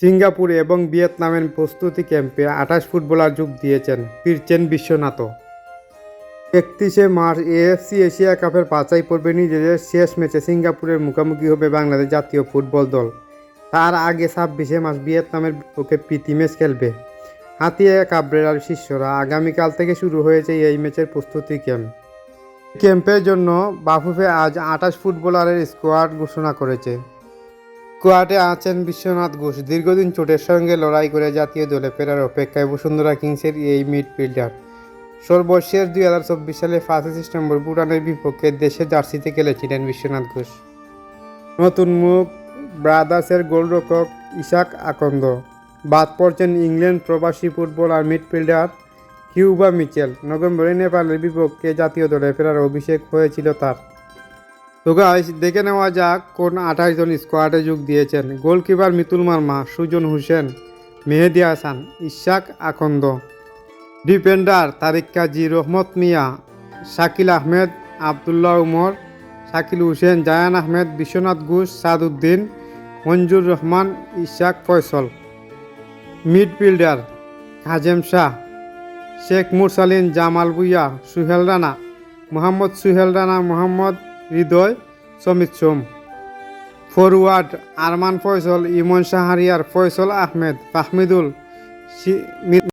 Singapore এবং ভিয়েতনামের প্রস্তুতি ক্যাম্পে 28 ফুটবলার যোগ দিয়েছেন, ফিরছেন বিশ্বনাথও। 31 মার্চ এএফসি এশিয়া কাপের বাছাই পর্বে নিজেদের শেষ ম্যাচে সিঙ্গাপুরের মুখোমুখি হবে বাংলাদেশ জাতীয় ফুটবল দল। তার আগে 26 মার্চ ভিয়েতনামের বিপক্ষে প্রীতি ম্যাচ খেলবে। হাতিয়া কাবরেরার শিষ্যরা আগামীকাল থেকে শুরু হয়েছে এই ম্যাচের প্রস্তুতি ক্যাম্প। ক্যাম্পের জন্য বাফুফে আজ 28 ফুটবলারের স্কোয়াড ঘোষণা করেছে। স্কোয়াডে আছেন বিশ্বনাথ ঘোষ, দীর্ঘদিন চোটের সঙ্গে লড়াই করে জাতীয় দলে ফেরার অপেক্ষায় বসুন্ধরা কিংসের এই মিডফিল্ডার। সর্বশেষ 2024 সালে 5 সেপ্টেম্বর ভুটানের বিপক্ষে দেশের জার্সিতে খেলেছিলেন বিশ্বনাথ ঘোষ। নতুন মুখ ব্রাদার্সের গোলরক্ষক ইসাক আকন্দ। বাদ পড়ছেন ইংল্যান্ড প্রবাসী ফুটবলার মিডফিল্ডার কিউবা মিচেল। নভেম্বরে নেপালের বিপক্ষে জাতীয় দলে ফেরার অভিষেক হয়েছিল তার। তো গাইস, দেখে নেওয়া যাক কোন 28 জন স্কোয়াডে যোগ দিয়েছেন। গোলকিপার মিতুল মার্মা, সুজন হোসেন, মেহেদি হাসান, ইসাক আকন্দ। ডিফেন্ডার তারিক কাজী, রহমত মিয়া, শাকিল আহমেদ, আবদুল্লাহ উমর, শাকিল হোসেন, জায়ান আহমেদ, বিশ্বনাথ ঘোষ, সাদউদ্দিন, মঞ্জুর রহমান, ইসাক ফয়সল। মিডফিল্ডার কাজেম শাহ, শেখ মুরসালিন, জামাল ভুইয়া, সুহেল রানা, মোহাম্মদ সুহেল রানা, মোহাম্মদ হৃদয়, সমিত সোম। ফরওয়ার্ড আরমান ফয়সল, ইমন শাহরিয়ার, ফয়সল আহমেদ, ফাহমিদুল।